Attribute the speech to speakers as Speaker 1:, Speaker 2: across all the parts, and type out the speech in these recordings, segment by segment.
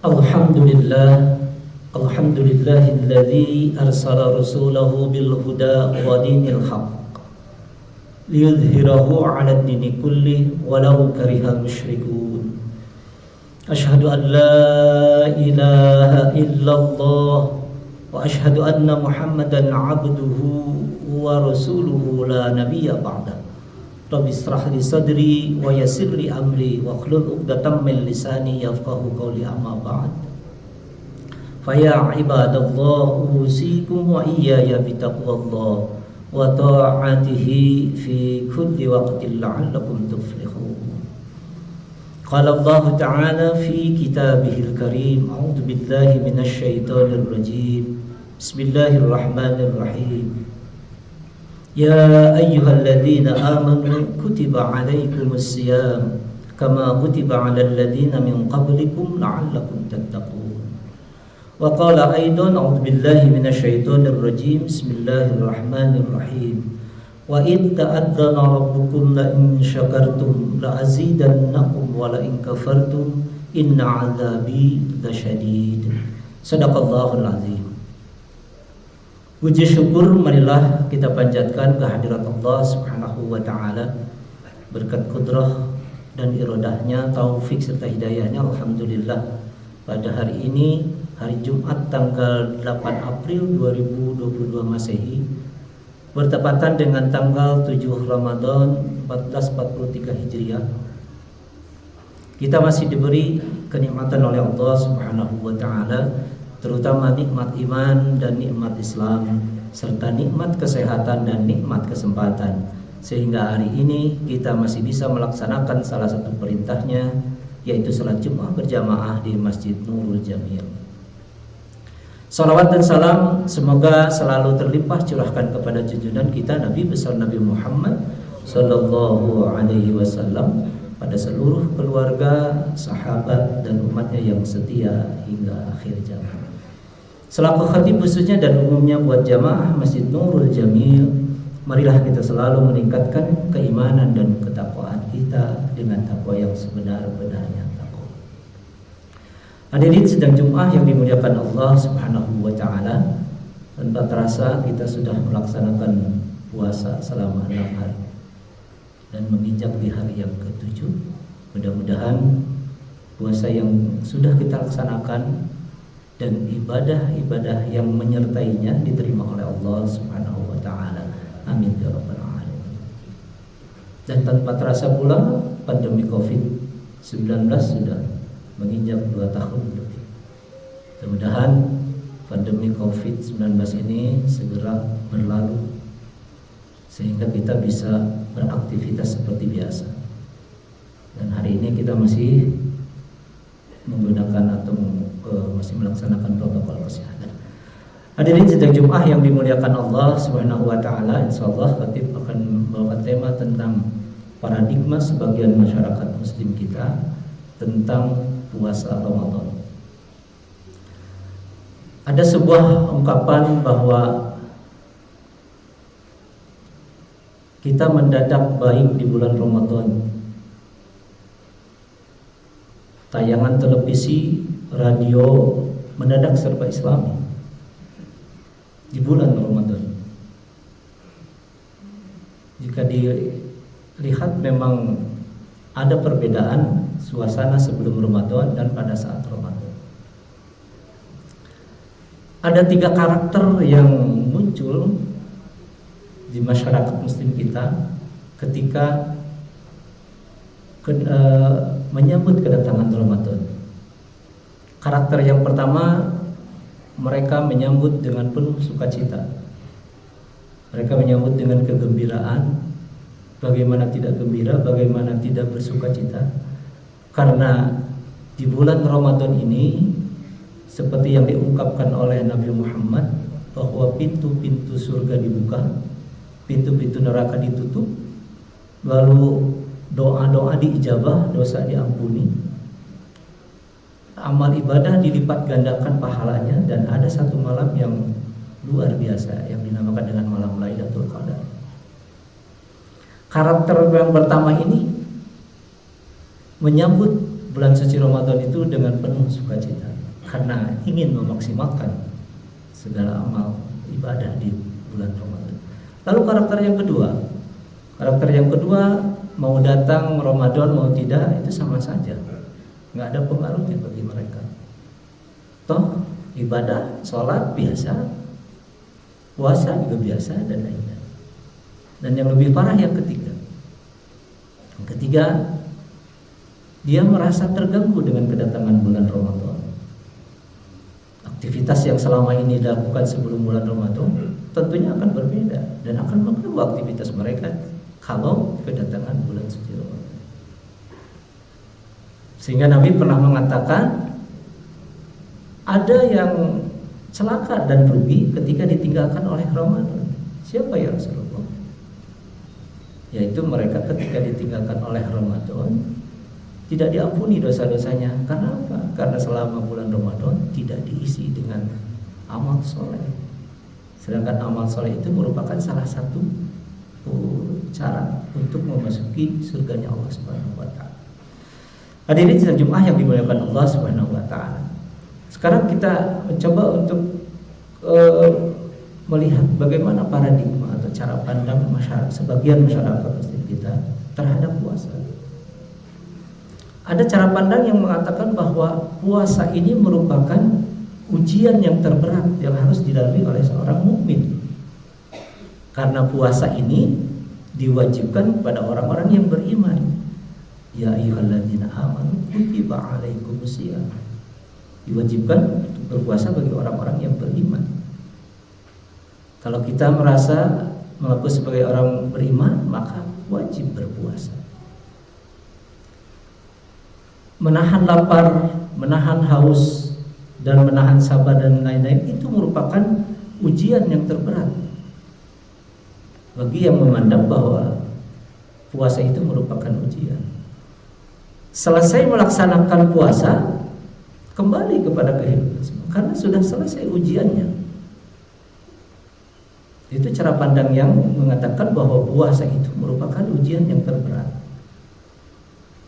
Speaker 1: Alhamdulillah, alhamdulillahilladzi arsala rasulahu bil huda wa dinil haqq liyudhhirahu 'ala ad-dini kulli walau karihal musyrikun. Asyhadu an la ilaha illallah wa asyhadu anna Muhammadan 'abduhu wa rasuluhu la nabiyya ba'da. Rabbi israh li sadri wa yassir li amri wa hlul 'uqdatam min lisani yafqahu qawli, amma ba'd. Fa ya ibadallah, usikum wa iyaya bitaqwallah wa ta'atihi fi kulli waqtin la'allakum tuflihun. Qala Allah ta'ala fi kitabihil karim, a'udzu billahi minasy syaithanir rajim. Bismillahirrahmanirrahim. Ya ayyuhalladzina amanu kutiba 'alaikumus syiyam kama kutiba 'alal ladzina min qablikum la'allakum tattaqun. Wa qala aidan, a'udzu billahi minasy syaithanir rajim. Bismillahirrahmanirrahim. Wa id ta'adzana rabbukum la in syakartum la azidannakum wa la in kafartum inna 'adzabi lasyadid. Shadaqallahul azim. Puji syukur marilah kita panjatkan kehadirat Allah Subhanahu wa taala. Berkat kudrah dan iradahnya, taufik serta hidayahnya, alhamdulillah pada hari ini, hari Jumat tanggal 8 April 2022 Masehi, bertepatan dengan tanggal 7 Ramadan 1443 Hijriah. Kita masih diberi kenikmatan oleh Allah Subhanahu wa taala, terutama nikmat iman dan nikmat Islam, serta nikmat kesehatan dan nikmat kesempatan, sehingga hari ini kita masih bisa melaksanakan salah satu perintahnya, yaitu salat Jumat berjamaah di Masjid Nurul Jamil. Salawat dan salam semoga selalu terlimpah curahkan kepada junjungan kita Nabi besar Nabi Muhammad sallallahu alaihi wasallam, pada seluruh keluarga, sahabat dan umatnya yang setia hingga akhir zaman. Selaku khatib khususnya dan umumnya buat jamaah Masjid Nurul Jamil, marilah kita selalu meningkatkan keimanan dan ketakwaan kita dengan takwa yang sebenar-benarnya takwa. Hadirin sidang Jumat yang dimuliakan Allah Subhanahu wa taala, tanpa terasa kita sudah melaksanakan puasa selama 6 hari dan menginjak di hari yang ke-7. Mudah-mudahan puasa yang sudah kita laksanakan dan ibadah-ibadah yang menyertainya diterima oleh Allah Subhanahu wa taala. Amin ya rabbal alamin. Dan tanpa terasa pula pandemi Covid-19 sudah menginjak 2 tahun lebih. Mudah-mudahan pandemi Covid-19 ini segera berlalu sehingga kita bisa beraktivitas seperti biasa. Dan hari ini kita masih menggunakan atau masih melaksanakan protokol kesehatan. Hadirin sidang Jumat yang dimuliakan Allah Subhanahu wa taala, insyaallah khatib akan membawa tema tentang paradigma sebagian masyarakat muslim kita tentang puasa Ramadan. Ada sebuah ungkapan bahwa kita mendadak baik di bulan Ramadan. Tayangan televisi, radio mendadak serba Islami di bulan Ramadan. Jika dilihat memang ada perbedaan suasana sebelum Ramadan dan pada saat Ramadan. Ada 3 karakter yang muncul di masyarakat muslim kita ketika menyambut kedatangan Ramadan. Karakter yang pertama, mereka menyambut dengan penuh sukacita. Mereka menyambut dengan kegembiraan. Bagaimana tidak gembira, bagaimana tidak bersukacita? Karena di bulan Ramadan ini, seperti yang diungkapkan oleh Nabi Muhammad, bahwa pintu-pintu surga dibuka, pintu-pintu neraka ditutup, lalu doa-doa diijabah, dosa diampuni, amal ibadah dilipat gandakan pahalanya, dan ada satu malam yang luar biasa yang dinamakan dengan malam Lailatul Qadar. Karakter yang pertama ini menyambut bulan suci Ramadan itu dengan penuh sukacita karena ingin memaksimalkan segala amal ibadah di bulan Ramadan. Lalu karakter yang kedua mau datang Ramadan mau tidak itu sama saja, nggak ada pengaruhnya bagi mereka. Toh ibadah, sholat biasa, puasa juga biasa dan lain-lain. Dan yang lebih parah yang ketiga. Yang ketiga, dia merasa terganggu dengan kedatangan bulan Ramadan. Aktivitas yang selama ini dilakukan sebelum bulan Ramadan tentunya akan berbeda dan akan mengganggu aktivitas mereka kalau kedatangan bulan suci Ramadan. Sehingga Nabi pernah mengatakan ada yang celaka dan rugi ketika ditinggalkan oleh Ramadan. Siapa ya Rasulullah? Yaitu mereka ketika ditinggalkan oleh Ramadan tidak diampuni dosa-dosanya. Karena apa? Karena selama bulan Ramadan tidak diisi dengan amal soleh. Sedangkan amal soleh itu merupakan salah satu cara untuk memasuki surganya Allah Subhanahu wa taala. Hadirin sidang Jumat yang dimuliakan Allah Subhanahu wa taala. Sekarang kita mencoba untuk melihat bagaimana paradigma atau cara pandang masyarakat, sebagian masyarakat Muslim kita terhadap puasa. Ada cara pandang yang mengatakan bahwa puasa ini merupakan ujian yang terberat yang harus dilalui oleh seorang mukmin. Karena puasa ini diwajibkan kepada orang-orang yang beriman. Ya ayyuhalladzina amanu kutiba alaikumusiyam. Diwajibkan untuk berpuasa bagi orang-orang yang beriman. Kalau kita merasa mengaku sebagai orang beriman, maka wajib berpuasa. Menahan lapar, menahan haus, dan menahan sabar dan lain-lain itu merupakan ujian yang terberat bagi yang memandang bahwa puasa itu merupakan ujian. Selesai melaksanakan puasa, kembali kepada kehidupan karena sudah selesai ujiannya. Itu cara pandang yang mengatakan bahwa puasa itu merupakan ujian yang terberat.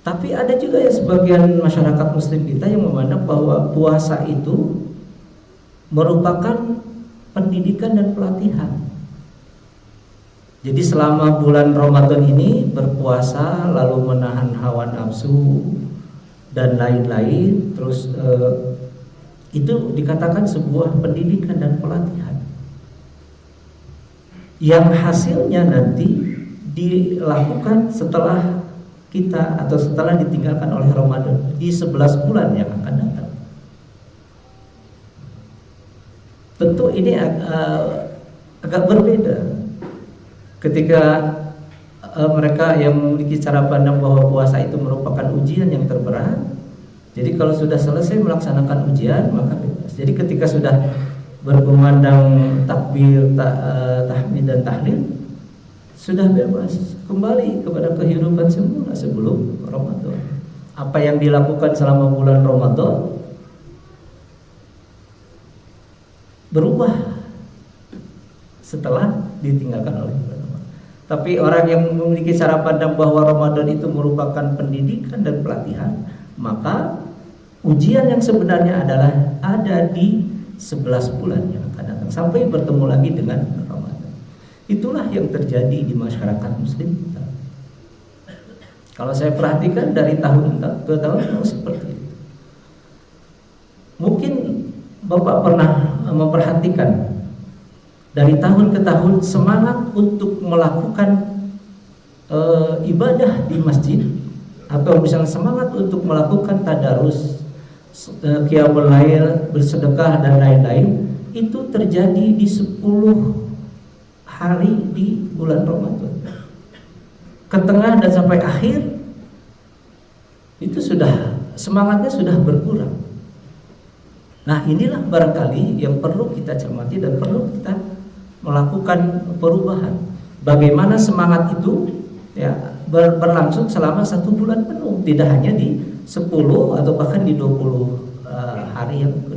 Speaker 1: Tapi ada juga ya sebagian masyarakat Muslim kita yang memandang bahwa puasa itu merupakan pendidikan dan pelatihan. Jadi selama bulan Ramadan ini berpuasa lalu menahan hawa nafsu dan lain-lain, terus itu dikatakan sebuah pendidikan dan pelatihan yang hasilnya nanti dilakukan setelah kita atau setelah ditinggalkan oleh Ramadan di 11 bulan yang akan datang. Tentu ini agak berbeda ketika mereka yang memiliki cara pandang bahwa puasa itu merupakan ujian yang terberat. Jadi kalau sudah selesai melaksanakan ujian maka bebas. Jadi ketika sudah berkumandang takbir, tahmid dan tahlil, sudah bebas kembali kepada kehidupan semula sebelum Ramadan. Apa yang dilakukan selama bulan Ramadan berubah setelah ditinggalkan oleh bulan Ramadan. Tapi orang yang memiliki cara pandang bahwa Ramadan itu merupakan pendidikan dan pelatihan, maka ujian yang sebenarnya adalah ada di 11 bulan yang akan datang sampai bertemu lagi dengan Ramadan. Itulah yang terjadi di masyarakat Muslim kita. Kalau saya perhatikan dari tahun ke tahun seperti itu. Mungkin Bapak pernah memperhatikan dari tahun ke tahun semangat untuk melakukan ibadah di masjid atau misalnya semangat untuk melakukan tadarus, qiyamul lail, bersedekah dan lain-lain itu terjadi di 10 hari di bulan Ramadan. Ke tengah dan sampai akhir itu sudah semangatnya sudah berkurang. Nah, inilah barangkali yang perlu kita cermati dan perlu kita melakukan perubahan. Bagaimana semangat itu ya berlangsung selama 1 bulan penuh, tidak hanya di 10 atau bahkan di 20 hari yang kedua.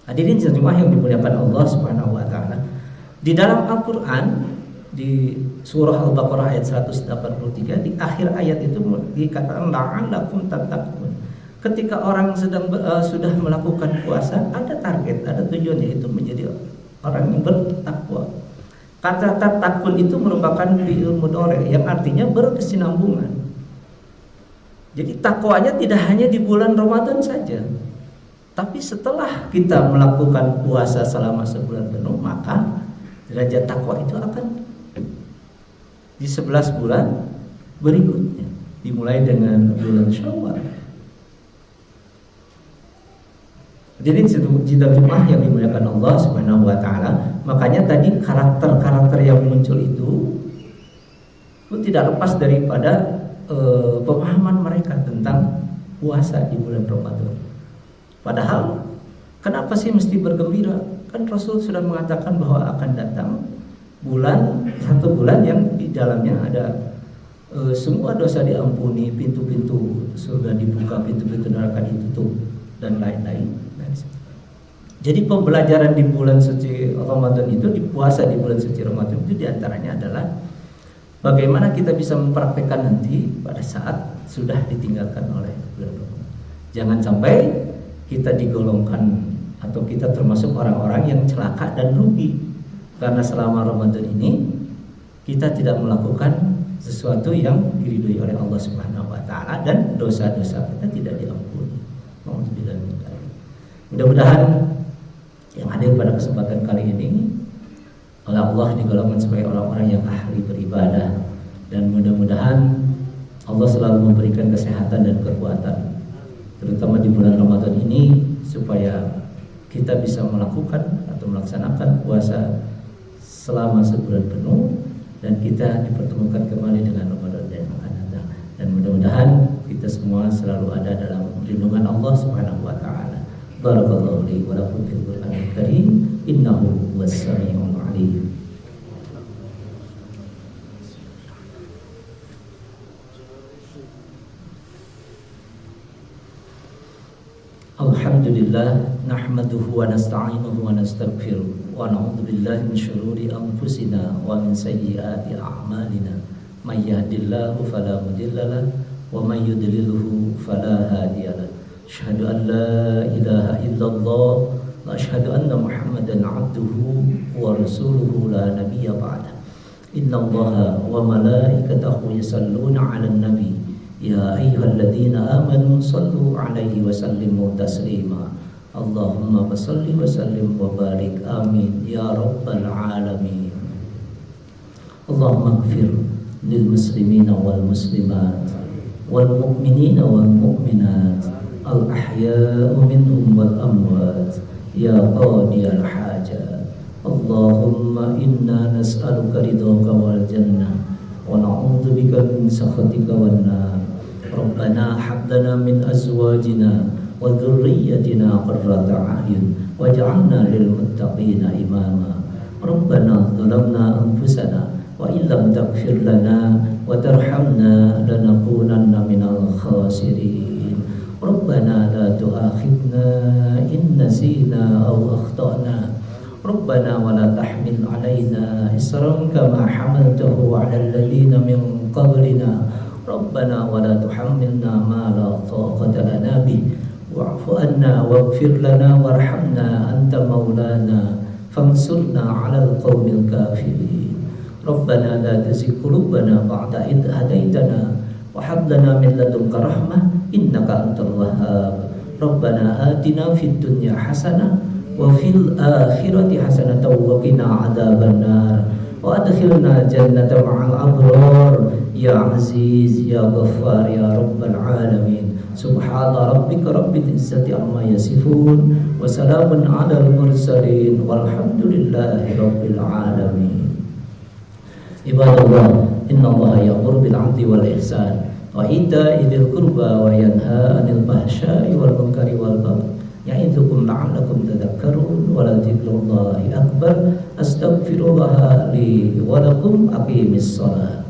Speaker 1: Hadirin jemaah yang dimuliakan Allah Subhanahu wa taala. Di dalam Al-Qur'an di surah Al-Baqarah ayat 183, di akhir ayat itu dikatakan la'allakum tattaqun. Ketika orang sudah melakukan puasa, ada target, ada tujuan, yaitu menjadi orang yang bertakwa. Kata tattaqun itu merupakan fi'il mudhari yang artinya berkesinambungan. Jadi takwanya tidak hanya di bulan Ramadan saja, tapi setelah kita melakukan puasa selama sebulan penuh, maka derajat takwa itu akan di 11 bulan berikutnya, dimulai dengan bulan Syawal. Jadi jika jemaah yang dimuliakan Allah Subhanahu wa taala, makanya tadi karakter-karakter yang muncul itu tidak lepas daripada pemahaman mereka tentang puasa di bulan Ramadan. Padahal kenapa sih mesti bergembira? Kan Rasul sudah mengatakan bahwa akan datang satu bulan yang di dalamnya ada semua dosa diampuni, pintu-pintu surga dibuka, pintu-pintu neraka ditutup, dan lain-lain. Jadi pembelajaran di bulan suci Ramadan itu, di puasa di bulan suci Ramadan itu diantaranya adalah bagaimana kita bisa mempraktekkan nanti pada saat sudah ditinggalkan oleh bulan Ramadan. Jangan sampai kita digolongkan atau kita termasuk orang-orang yang celaka dan rugi, karena selama Ramadan ini kita tidak melakukan sesuatu yang diridhoi oleh Allah Subhanahu wa taala dan dosa-dosa kita tidak diampuni. Mudah-mudahan yang hadir pada kesempatan kali ini oleh Allah digolongkan sebagai orang-orang yang ahli beribadah, dan mudah-mudahan Allah selalu memberikan kesehatan dan kekuatan, terutama di bulan Ramadan ini, supaya kita bisa melakukan atau melaksanakan puasa selama sebulan penuh, dan kita dipertemukan kembali dengan Ramadan yang akan datang. Dan mudah-mudahan kita semua selalu ada dalam lindungan Allah Subhanahu wa taala. Barakallahu li wa lakum fil Qur'anil Karim, innahu was-sami'ul 'alim. Alhamdulillah, nahmaduhu wa nasta'inuhu wa nastaghfiruh wa na'udzu billahi min syururi anfusina wa min sayyiati a'malina. May yahdihillahu fala mudilla lahu wa may yudlilhu fala hadiya lahu. Asyhadu an la ilaha illallah wa asyhadu anna Muhammadan 'abduhu wa rasuluhu la nabiyya ba'da. Innallaha wa malaikatahu yusalluna 'alan nabi. Ya ayyuhalladzina amanu sallu 'alaihi wa sallimu taslima. Allahumma shalli wa sallim wa barik, amin ya rabbal alamin. Allahumma ighfir lil muslimina wal muslimat wal mu'minina wal mu'minat al ahya'u minhum wal amwat ya qadiyal hajat. Allahumma inna nas'aluka ridhaka wal jannah wa na'udzu bika min sakhatika wan nar. Rabbana hab lana min azwajina wa dhurriyyatina qurrata a'yun waj'alna lil muttaqina imama. Rabbana zalamna anfusana wa illam taghfir lana wa tarhamna lanakunanna minal khasirin. Rabbana la tu'akhidna in nasina aw akhtana. Rabbana wa la tahmil 'alaina isran kama hamaltahu 'alal ladzina min qablina. Rabbana wa la tuhammilna ma la taqata lana bih wa'fu anna waghfir lana warhamna anta maulana fansurna 'alal qaumil kafirin. Rabbana la tuzigh qulubana ba'da idh hadaitana wa hab lana min ladunka rahmah innaka antal wahhab. Rabbana atina fid dunya hasanah wa fil akhirati hasanatan wa qina adzabannar wa adkhilna jannata ma'al abrar ya aziz ya ghaffar ya rabbal alamin. Subhana rabbika rabbil izzati amma yasifun wa salamun 'alal mursalin walhamdulillahi rabbil alamin. Ibadallah, innallaha ya'muru bil 'adli wal ihsan wa ita'i dzil qurba wa yanha 'anil fahsya'i wal munkari wal baghi. Ya'idzukum la'allakum tadhakkarun wa la dzikrullahi akbar. Astaghfirullah li wa lakum, aqimis shalah.